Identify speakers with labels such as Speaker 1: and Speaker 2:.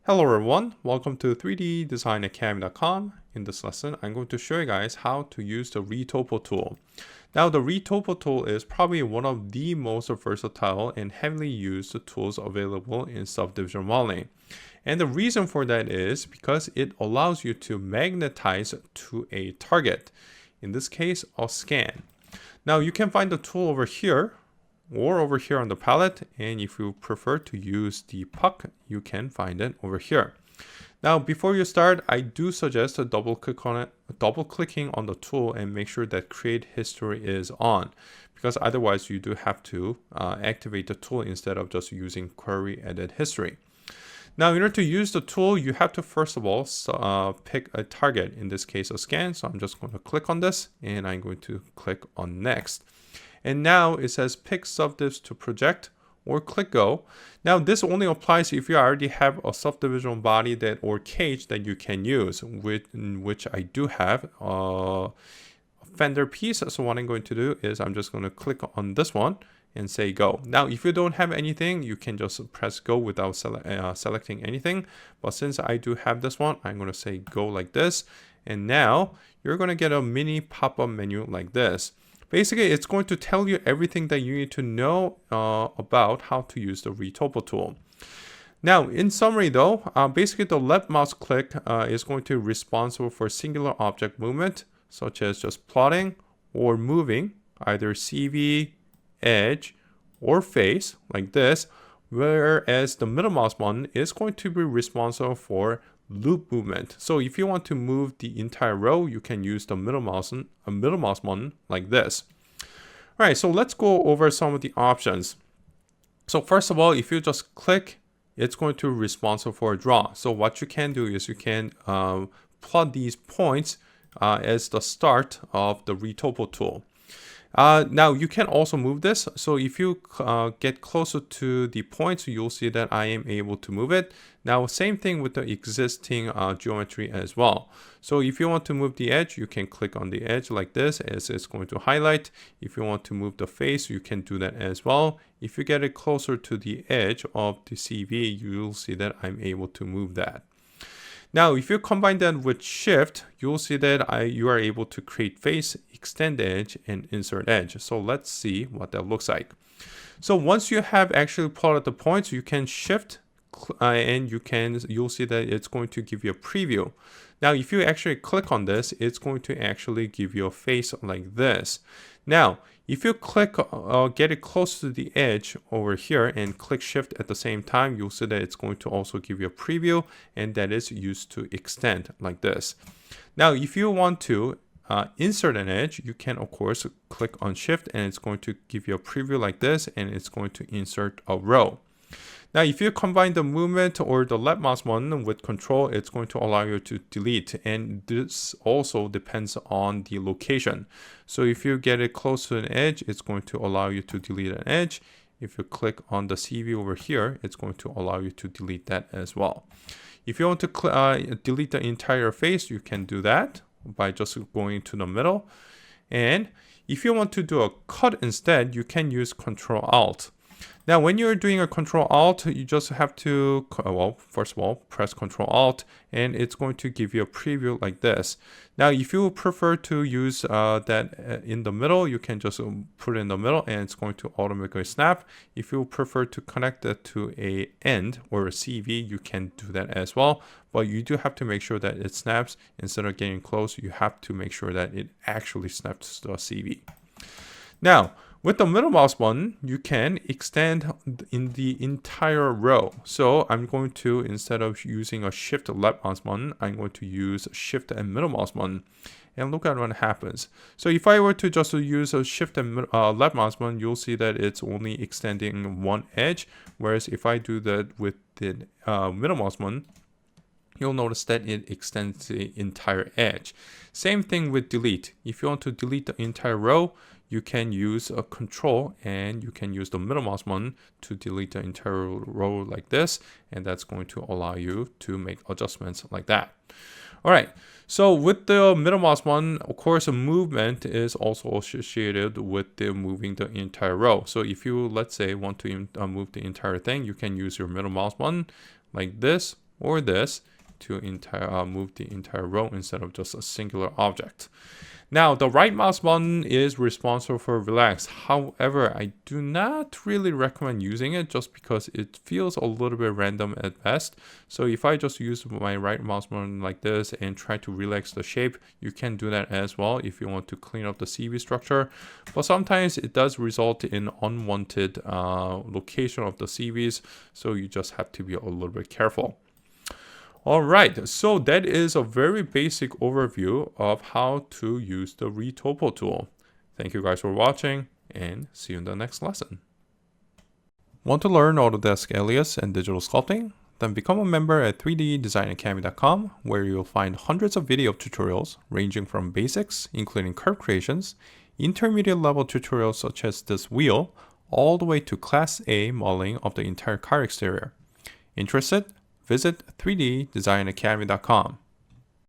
Speaker 1: Hello everyone, welcome to 3ddesignacademy.com. In this lesson, I'm going to show you guys how to use the Retopo tool. Now, the Retopo tool is probably one of the most versatile and heavily used tools available in subdivision modeling. And the reason for that is because it allows you to magnetize to a target, in this case, a scan. Now, you can find the tool over here or over here on the palette, and if you prefer to use the puck, you can find it over here. Now, before you start, I do suggest a double clicking on the tool and make sure that create history is on, because otherwise you do have to activate the tool instead of just using query edit history. Now, in order to use the tool, you have to first of all pick a target, in this case a scan. So I'm just going to click on this and I'm going to click on next. And now it says pick subdivs to project or click go. Now this only applies if you already have a subdivision body or cage that you can use, which I do have a fender piece. So what I'm going to do is I'm just going to click on this one and say go. Now if you don't have anything, you can just press go without selecting anything. But since I do have this one, I'm going to say go like this. And now you're going to get a mini pop-up menu like this. Basically, it's going to tell you everything that you need to know about how to use the Retopo tool. Now, in summary though, basically the left mouse click is going to be responsible for singular object movement, such as just plotting or moving either CV, edge, or face like this, whereas the middle mouse button is going to be responsible for loop movement. So if you want to move the entire row, you can use the middle mouse button like this. All right, so let's go over some of the options. So first of all, if you just click, it's going to be responsible for a draw. So what you can do is you can plot these points as the start of the Retopo tool. Now you can also move this. So if you get closer to the points, you'll see that I am able to move it. Now, same thing with the existing geometry as well. So if you want to move the edge, you can click on the edge like this as it's going to highlight. If you want to move the face, you can do that as well. If you get it closer to the edge of the CV, you'll see that I'm able to move that. Now, if you combine that with shift, you'll see that you are able to create face, extend edge, and insert edge. So let's see what that looks like. So once you have actually plotted the points, you can shift and you'll see that it's going to give you a preview. Now, if you actually click on this, it's going to actually give you a face like this. Now, if you click, get it close to the edge over here and click shift at the same time, you'll see that it's going to also give you a preview, and that is used to extend like this. Now, if you want to insert an edge, you can of course click on shift and it's going to give you a preview like this, and it's going to insert a row. Now, if you combine the movement or the left mouse button with control, it's going to allow you to delete. And this also depends on the location. So if you get it close to an edge, it's going to allow you to delete an edge. If you click on the CV over here, it's going to allow you to delete that as well. If you want to delete the entire face, you can do that by just going to the middle. And if you want to do a cut instead, you can use Control Alt. Now, when you're doing a Control Alt, you just have to, well, first of all, press Control Alt, and it's going to give you a preview like this. Now, if you prefer to use that in the middle, you can just put it in the middle, and it's going to automatically snap. If you prefer to connect it to a end or a CV, you can do that as well. But you do have to make sure that it snaps. Instead of getting close, you have to make sure that it actually snaps to a CV. Now, with the middle mouse button, you can extend in the entire row. So I'm going to, instead of using a shift left mouse button, I'm going to use shift and middle mouse button. And look at what happens. So if I were to just use a shift and left mouse button, you'll see that it's only extending one edge. Whereas if I do that with the middle mouse button, you'll notice that it extends the entire edge. Same thing with delete. If you want to delete the entire row, you can use a control and you can use the middle mouse button to delete the entire row like this, and that's going to allow you to make adjustments like that. All right, so with the middle mouse button, of course, a movement is also associated with the moving the entire row. So if you, let's say, want to move the entire thing, you can use your middle mouse button like this, or this to move the entire row instead of just a singular object. Now, the right mouse button is responsible for relax. However, I do not really recommend using it just because it feels a little bit random at best. So if I just use my right mouse button like this and try to relax the shape, you can do that as well if you want to clean up the CV structure. But sometimes it does result in unwanted location of the CVs. So you just have to be a little bit careful. Alright, so that is a very basic overview of how to use the Retopo tool. Thank you guys for watching, and see you in the next lesson. Want to learn Autodesk Alias and digital sculpting? Then become a member at 3ddesignacademy.com, where you'll find hundreds of video tutorials ranging from basics, including curve creations, intermediate level tutorials such as this wheel, all the way to Class A modeling of the entire car exterior. Interested? Visit 3ddesignacademy.com.